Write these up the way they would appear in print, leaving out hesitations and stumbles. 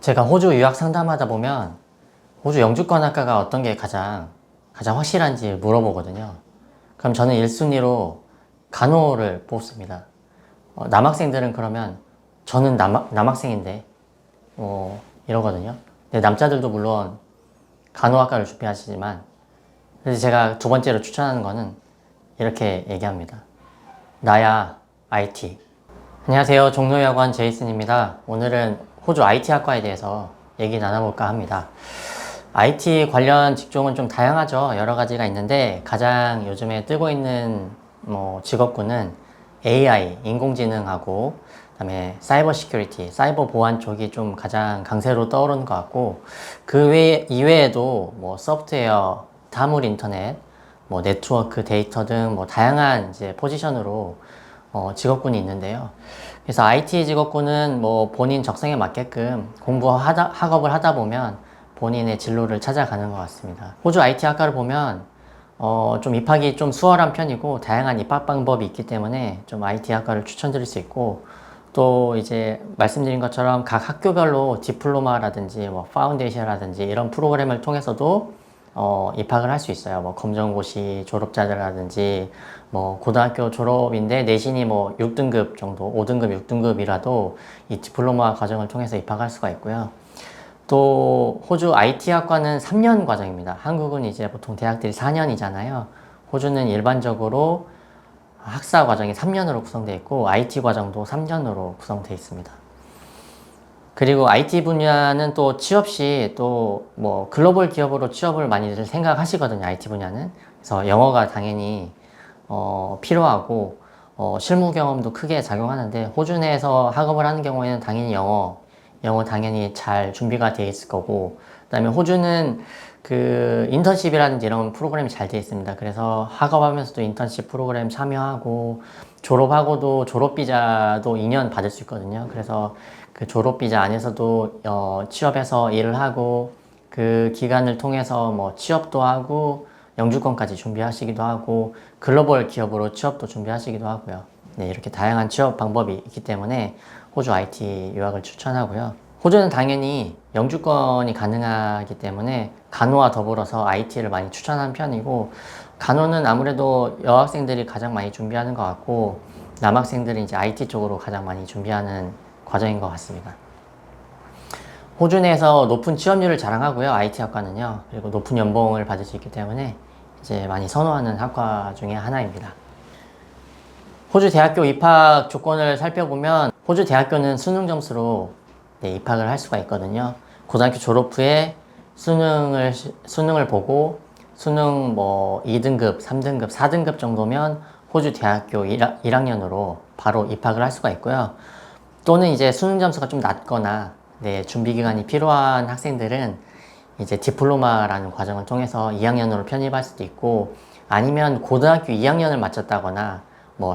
제가 호주 유학 상담하다 보면 호주 영주권학과가 어떤 게 가장 확실한지 물어보거든요. 그럼 저는 1순위로 간호를 뽑습니다. 남학생들은 그러면 저는 남학생인데 이러거든요. 근데 남자들도 물론 간호학과를 준비하시지만 그래서 제가 두 번째로 추천하는 거는 이렇게 얘기합니다. 나야 IT. 안녕하세요. 종로여관 제이슨입니다. 오늘은 호주 IT 학과에 대해서 얘기 나눠볼까 합니다. IT 관련 직종은 좀 다양하죠. 여러 가지가 있는데 가장 요즘에 뜨고 있는 직업군은 AI, 인공지능하고 그다음에 사이버 시큐리티, 사이버 보안 쪽이 좀 가장 강세로 떠오르는 것 같고 그 이외에도 소프트웨어, 사물 인터넷, 네트워크, 데이터 등 다양한 이제 포지션으로 직업군이 있는데요. 그래서 IT 직업군은 본인 적성에 맞게끔 학업을 하다 보면 본인의 진로를 찾아가는 것 같습니다. 호주 IT 학과를 보면 좀 입학이 좀 수월한 편이고 다양한 입학 방법이 있기 때문에 좀 IT 학과를 추천드릴 수 있고 또 이제 말씀드린 것처럼 각 학교별로 디플로마라든지 파운데이션이라든지 이런 프로그램을 통해서도 입학을 할 수 있어요. 검정고시 졸업자들이라든지 고등학교 졸업인데 내신이 6등급 정도, 5등급, 6등급이라도 이 디플로마 과정을 통해서 입학할 수가 있고요. 또 호주 IT 학과는 3년 과정입니다. 한국은 이제 보통 대학들이 4년이잖아요. 호주는 일반적으로 학사 과정이 3년으로 구성되어 있고 IT 과정도 3년으로 구성되어 있습니다. 그리고 IT 분야는 또 취업 시 또 글로벌 기업으로 취업을 많이들 생각하시거든요. IT 분야는. 그래서 영어가 당연히 필요하고 실무 경험도 크게 작용하는데 호주 내에서 학업을 하는 경우에는 당연히 영어 당연히 잘 준비가 되어 있을 거고 그다음에 호주는 그 인턴십이라든지 이런 프로그램이 잘 되어 있습니다. 그래서 학업하면서도 인턴십 프로그램 참여하고 졸업하고도 졸업비자도 2년 받을 수 있거든요. 그래서 그 졸업비자 안에서도 취업해서 일을 하고 그 기간을 통해서 취업도 하고 영주권까지 준비하시기도 하고 글로벌 기업으로 취업도 준비하시기도 하고요. 네, 이렇게 다양한 취업 방법이 있기 때문에 호주 IT 유학을 추천하고요. 호주는 당연히 영주권이 가능하기 때문에 간호와 더불어서 IT를 많이 추천하는 편이고 간호는 아무래도 여학생들이 가장 많이 준비하는 것 같고 남학생들은 이제 IT 쪽으로 가장 많이 준비하는 과정인 것 같습니다. 호주 내에서 높은 취업률을 자랑하고요. IT 학과는요. 그리고 높은 연봉을 받을 수 있기 때문에 이제 많이 선호하는 학과 중에 하나입니다. 호주 대학교 입학 조건을 살펴보면 호주 대학교는 수능 점수로 입학을 할 수가 있거든요. 고등학교 졸업 후에 수능을 보고 수능 2등급, 3등급, 4등급 정도면 호주 대학교 1학년으로 바로 입학을 할 수가 있고요. 또는 이제 수능 점수가 좀 낮거나 준비 기간이 필요한 학생들은 이제 디플로마라는 과정을 통해서 2학년으로 편입할 수도 있고 아니면 고등학교 2학년을 마쳤다거나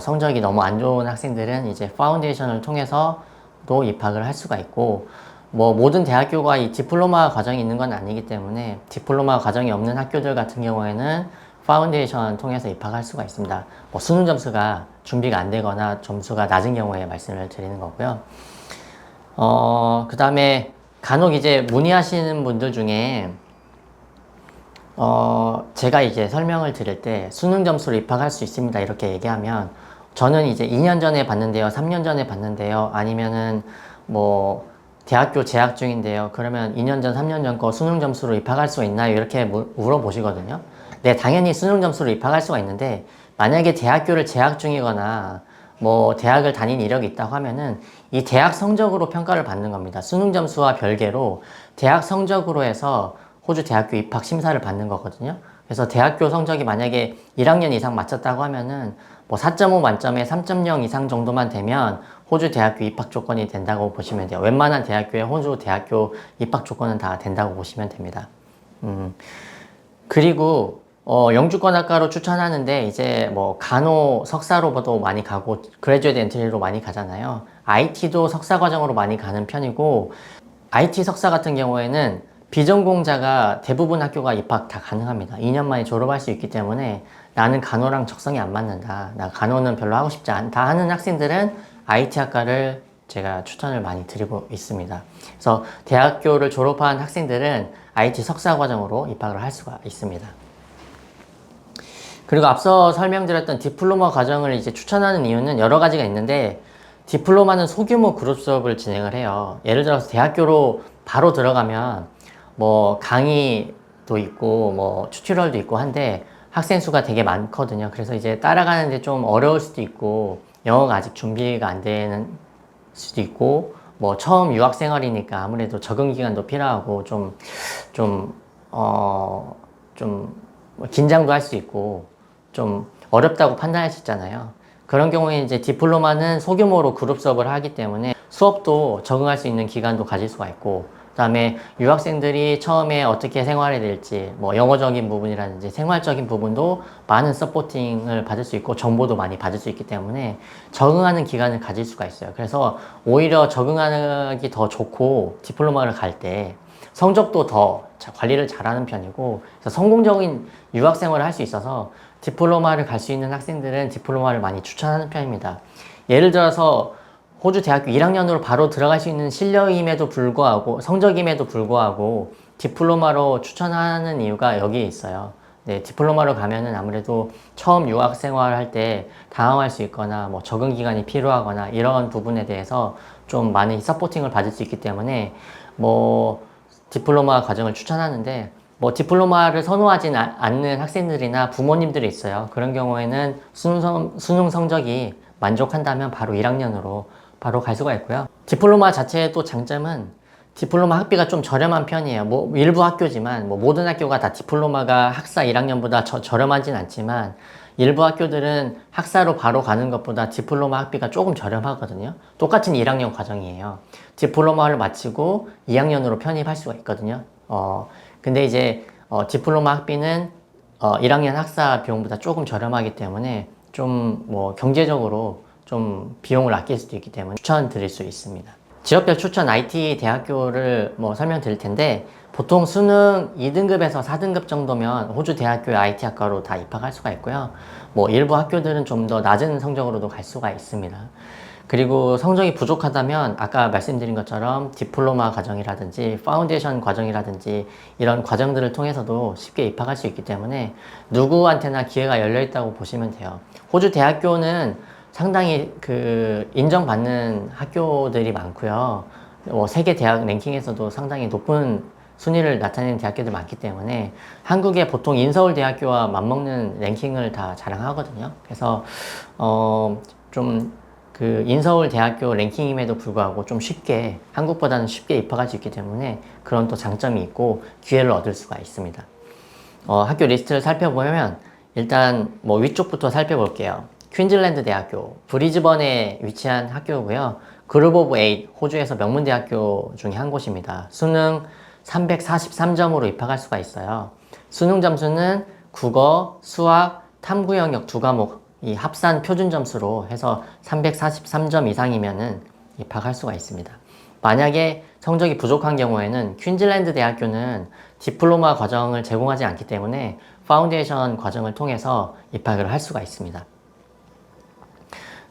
성적이 너무 안 좋은 학생들은 이제 파운데이션을 통해서도 입학을 할 수가 있고 모든 대학교가 이 디플로마 과정이 있는 건 아니기 때문에 디플로마 과정이 없는 학교들 같은 경우에는 파운데이션 통해서 입학할 수가 있습니다. 수능 점수가 준비가 안 되거나 점수가 낮은 경우에 말씀을 드리는 거고요. 그 다음에 간혹 이제 문의하시는 분들 중에 제가 이제 설명을 드릴 때 수능 점수로 입학할 수 있습니다. 이렇게 얘기하면 저는 이제 2년 전에 봤는데요. 3년 전에 봤는데요. 아니면은 대학교 재학 중인데요. 그러면 2년 전, 3년 전 거 수능 점수로 입학할 수 있나요? 이렇게 물어보시거든요. 네, 당연히 수능 점수로 입학할 수가 있는데 만약에 대학교를 재학 중이거나 대학을 다닌 이력이 있다고 하면은 이 대학 성적으로 평가를 받는 겁니다. 수능 점수와 별개로 대학 성적으로 해서 호주 대학교 입학 심사를 받는 거거든요. 그래서 대학교 성적이 만약에 1학년 이상 맞췄다고 하면은 4.5 만점에 3.0 이상 정도만 되면 호주 대학교 입학 조건이 된다고 보시면 돼요. 웬만한 대학교에 호주 대학교 입학 조건은 다 된다고 보시면 됩니다. 그리고 영주권학과로 추천하는데 이제 간호 석사로도 많이 가고 그레듀에이트 엔트리로 많이 가잖아요. IT도 석사 과정으로 많이 가는 편이고 IT 석사 같은 경우에는 비전공자가 대부분 학교가 입학 다 가능합니다. 2년 만에 졸업할 수 있기 때문에 나는 간호랑 적성이 안 맞는다. 나 간호는 별로 하고 싶지 않다 하는 학생들은 IT 학과를 제가 추천을 많이 드리고 있습니다. 그래서 대학교를 졸업한 학생들은 IT 석사 과정으로 입학을 할 수가 있습니다. 그리고 앞서 설명드렸던 디플로마 과정을 이제 추천하는 이유는 여러 가지가 있는데, 디플로마는 소규모 그룹 수업을 진행을 해요. 예를 들어서 대학교로 바로 들어가면 뭐 강의도 있고 뭐 튜토리얼도 있고 한데 학생 수가 되게 많거든요. 그래서 이제 따라가는데 좀 어려울 수도 있고, 영어가 아직 준비가 안 되는 수도 있고, 뭐 처음 유학 생활이니까 아무래도 적응 기간도 필요하고 좀 긴장도 할 수 있고 좀 어렵다고 판단할 수 있잖아요. 그런 경우에 이제 디플로마는 소규모로 그룹 수업을 하기 때문에 수업도 적응할 수 있는 기간도 가질 수가 있고, 그 다음에 유학생들이 처음에 어떻게 생활해야 될지, 뭐 영어적인 부분이라든지 생활적인 부분도 많은 서포팅을 받을 수 있고 정보도 많이 받을 수 있기 때문에 적응하는 기간을 가질 수가 있어요. 그래서 오히려 적응하기 더 좋고, 디플로마를 갈 때 성적도 더 관리를 잘하는 편이고, 그래서 성공적인 유학 생활을 할 수 있어서 디플로마를 갈 수 있는 학생들은 디플로마를 많이 추천하는 편입니다. 예를 들어서 호주 대학교 1학년으로 바로 들어갈 수 있는 실력임에도 불구하고, 성적임에도 불구하고 디플로마로 추천하는 이유가 여기에 있어요. 네, 디플로마로 가면은 아무래도 처음 유학 생활할 때 당황할 수 있거나 뭐 적응 기간이 필요하거나 이런 부분에 대해서 좀 많은 서포팅을 받을 수 있기 때문에 뭐 디플로마 과정을 추천하는데, 뭐 디플로마를 선호하지 않는 학생들이나 부모님들이 있어요. 그런 경우에는 수능 성적이 만족한다면 바로 1학년으로 바로 갈 수가 있고요. 디플로마 자체의 또 장점은 디플로마 학비가 좀 저렴한 편이에요. 뭐 일부 학교지만, 뭐 모든 학교가 다 디플로마가 학사 1학년보다 저렴하진 않지만, 일부 학교들은 학사로 바로 가는 것보다 디플로마 학비가 조금 저렴하거든요. 똑같은 1학년 과정이에요. 디플로마를 마치고 2학년으로 편입할 수가 있거든요. 근데 이제 디플로마 학비는 1학년 학사 비용보다 조금 저렴하기 때문에 좀 뭐 경제적으로 좀 비용을 아낄 수도 있기 때문에 추천드릴 수 있습니다. 지역별 추천 IT 대학교를 뭐 설명드릴 텐데, 보통 수능 2등급에서 4등급 정도면 호주 대학교의 IT 학과로 다 입학할 수가 있고요. 뭐 일부 학교들은 좀 더 낮은 성적으로도 갈 수가 있습니다. 그리고 성적이 부족하다면 아까 말씀드린 것처럼 디플로마 과정이라든지 파운데이션 과정이라든지 이런 과정들을 통해서도 쉽게 입학할 수 있기 때문에 누구한테나 기회가 열려 있다고 보시면 돼요. 호주 대학교는 상당히 인정받는 학교들이 많고요. 세계 대학 랭킹에서도 상당히 높은 순위를 나타내는 대학교들 많기 때문에 한국의 보통 인서울 대학교와 맞먹는 랭킹을 다 자랑하거든요. 그래서 좀 인서울 대학교 랭킹임에도 불구하고 좀 쉽게, 한국보다는 쉽게 입학할 수 있기 때문에 그런 또 장점이 있고 기회를 얻을 수가 있습니다. 학교 리스트를 살펴보면 일단 뭐 위쪽부터 살펴볼게요. 퀸즐랜드 대학교, 브리즈번에 위치한 학교고요. 그룹 오브 8, 호주에서 명문대학교 중에 한 곳입니다. 수능 343점으로 입학할 수가 있어요. 수능 점수는 국어, 수학, 탐구 영역 두 과목 이 합산 표준 점수로 해서 343점 이상이면은 입학할 수가 있습니다. 만약에 성적이 부족한 경우에는 퀸즐랜드 대학교는 디플로마 과정을 제공하지 않기 때문에 파운데이션 과정을 통해서 입학을 할 수가 있습니다.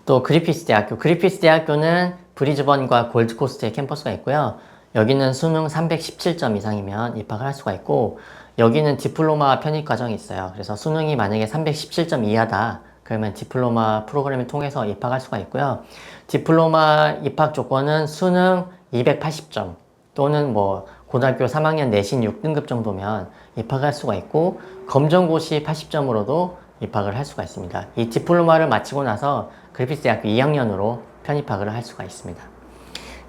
또 그리피스 대학교, 그리피스 대학교는 브리즈번과 골드코스트에 캠퍼스가 있고요. 여기는 수능 317점 이상이면 입학을 할 수가 있고, 여기는 디플로마 편입 과정이 있어요. 그래서 수능이 만약에 317점 이하다 그러면 디플로마 프로그램을 통해서 입학할 수가 있고요. 디플로마 입학 조건은 수능 280점 또는 뭐 고등학교 3학년 내신 6등급 정도면 입학할 수가 있고, 검정고시 80점으로도 입학을 할 수가 있습니다. 이 디플로마를 마치고 나서 그리피스 대학교 2학년으로 편입학을 할 수가 있습니다.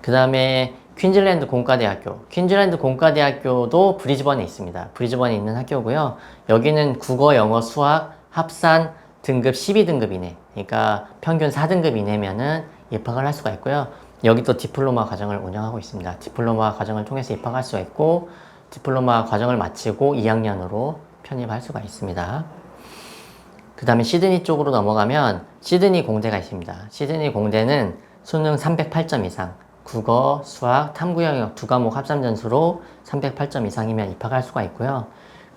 그 다음에 퀸즐랜드 공과대학교, 퀸즐랜드 공과대학교도 브리즈번에 있습니다. 브리즈번에 있는 학교고요. 여기는 국어, 영어, 수학 합산 등급 12등급 이내, 그러니까 평균 4등급 이내면은 입학을 할 수가 있고요. 여기 또 디플로마 과정을 운영하고 있습니다. 디플로마 과정을 통해서 입학할 수가 있고, 디플로마 과정을 마치고 2학년으로 편입할 수가 있습니다. 그 다음에 시드니 쪽으로 넘어가면 시드니 공대가 있습니다. 시드니 공대는 수능 308점 이상, 국어, 수학, 탐구 영역 두 과목 합산 점수로 308점 이상이면 입학할 수가 있고요.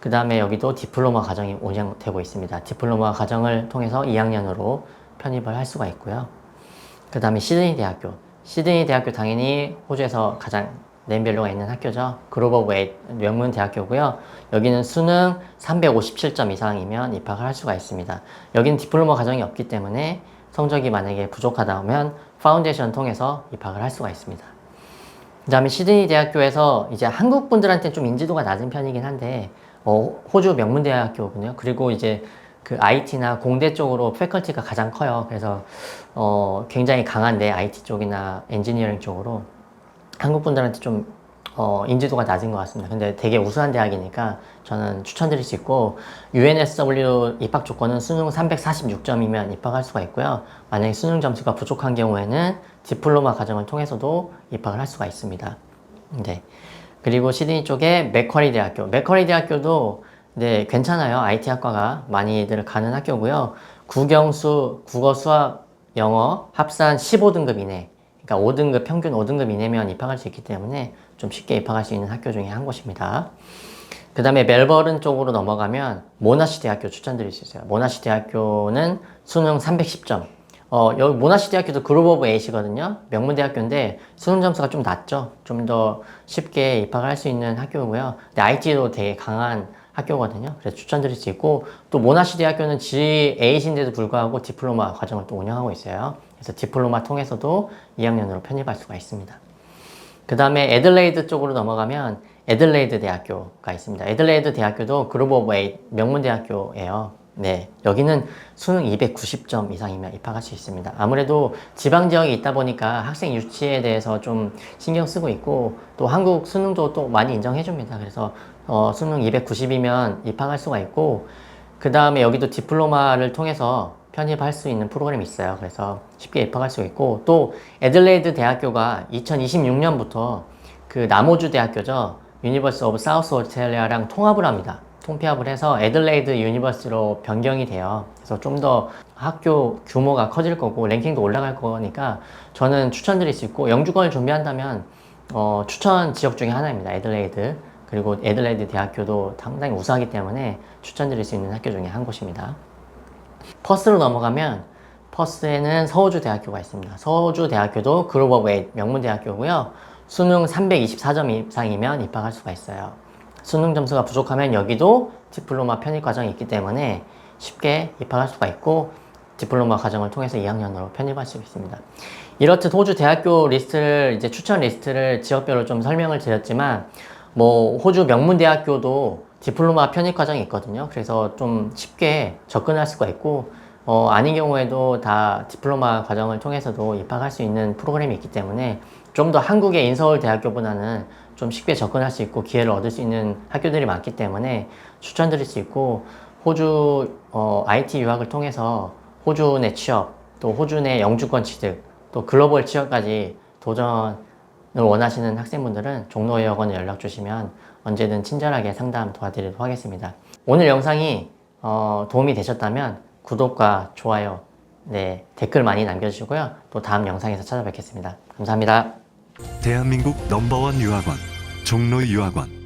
그 다음에 여기도 디플로마 과정이 운영되고 있습니다. 디플로마 과정을 통해서 2학년으로 편입을 할 수가 있고요. 그 다음에 시드니 대학교. 시드니 대학교 당연히 호주에서 가장 네임밸류가 있는 학교죠. 그룹 오브 에잇 명문 대학교고요. 여기는 수능 357점 이상이면 입학을 할 수가 있습니다. 여기는 디플로마 과정이 없기 때문에 성적이 만약에 부족하다면 파운데이션 통해서 입학을 할 수가 있습니다. 그 다음에 시드니 대학교에서 이제 한국 분들한테 좀 인지도가 낮은 편이긴 한데 호주 명문대학교군요. 그리고 이제 그 IT나 공대 쪽으로 패컬티가 가장 커요. 그래서 굉장히 강한데 IT 쪽이나 엔지니어링 쪽으로 한국 분들한테 좀 인지도가 낮은 것 같습니다. 근데 되게 우수한 대학이니까 저는 추천드릴 수 있고 UNSW 입학 조건은 수능 346점이면 입학할 수가 있고요. 만약에 수능 점수가 부족한 경우에는 디플로마 과정을 통해서도 입학을 할 수가 있습니다. 네. 그리고 시드니 쪽에 맥쿼리 대학교. 맥쿼리 대학교도 네, 괜찮아요. IT 학과가 많이들 가는 학교고요. 국영수, 국어, 수학, 영어 합산 15등급 이내. 그러니까 5등급, 평균 5등급 이내면 입학할 수 있기 때문에 좀 쉽게 입학할 수 있는 학교 중에 한 곳입니다. 그 다음에 멜버른 쪽으로 넘어가면 모나시 대학교 추천드릴 수 있어요. 모나시 대학교는 수능 310점. 여기 모나시 대학교도 그룹 오브 에잇이거든요. 명문대학교인데 수능 점수가 좀 낮죠. 좀 더 쉽게 입학을 할 수 있는 학교고요. 근데 IT도 되게 강한 학교거든요. 그래서 추천드릴 수 있고 또 모나시 대학교는 G8인데도 불구하고 디플로마 과정을 또 운영하고 있어요. 그래서 디플로마 통해서도 2학년으로 편입할 수가 있습니다. 그 다음에 애들레이드 쪽으로 넘어가면 애들레이드 대학교가 있습니다. 애들레이드 대학교도 그룹 오브 에잇 명문대학교예요. 네, 여기는 수능 290점 이상이면 입학할 수 있습니다. 아무래도 지방 지역이 있다 보니까 학생 유치에 대해서 좀 신경 쓰고 있고 또 한국 수능도 또 많이 인정해 줍니다. 그래서 수능 290이면 입학할 수가 있고 그 다음에 여기도 디플로마를 통해서 편입할 수 있는 프로그램이 있어요. 그래서 쉽게 입학할 수 있고 또 애들레이드 대학교가 2026년부터 그 남호주 대학교죠. 유니버스 오브 사우스 오스트레일리아랑 통합을 합니다. 통폐합을 해서 애들레이드 유니버스로 변경이 돼요. 그래서 좀 더 학교 규모가 커질 거고 랭킹도 올라갈 거니까 저는 추천드릴 수 있고 영주권을 준비한다면 추천 지역 중에 하나입니다. 애들레이드. 그리고 애들레이드 대학교도 상당히 우수하기 때문에 추천드릴 수 있는 학교 중에 한 곳입니다. 퍼스로 넘어가면 퍼스에는 서호주 대학교가 있습니다. 서호주 대학교도 그룹 오브 에잇 명문대학교고요. 수능 324점 이상이면 입학할 수가 있어요. 수능 점수가 부족하면 여기도 디플로마 편입 과정이 있기 때문에 쉽게 입학할 수가 있고 디플로마 과정을 통해서 2학년으로 편입할 수 있습니다. 이렇듯 호주 대학교 리스트를 이제 추천 리스트를 지역별로 좀 설명을 드렸지만 호주 명문대학교도 디플로마 편입 과정이 있거든요. 그래서 좀 쉽게 접근할 수가 있고 아닌 경우에도 다 디플로마 과정을 통해서도 입학할 수 있는 프로그램이 있기 때문에 좀 더 한국의 인서울 대학교보다는 좀 쉽게 접근할 수 있고 기회를 얻을 수 있는 학교들이 많기 때문에 추천드릴 수 있고 호주 IT 유학을 통해서 호주 내 취업, 또 호주 내 영주권 취득, 또 글로벌 취업까지 도전을 원하시는 학생분들은 종로여학원에 연락 주시면 언제든 친절하게 상담 도와드리도록 하겠습니다. 오늘 영상이 도움이 되셨다면 구독과 좋아요, 네, 댓글 많이 남겨주시고요. 또 다음 영상에서 찾아뵙겠습니다. 감사합니다. 대한민국 넘버원 유학원 종로유학원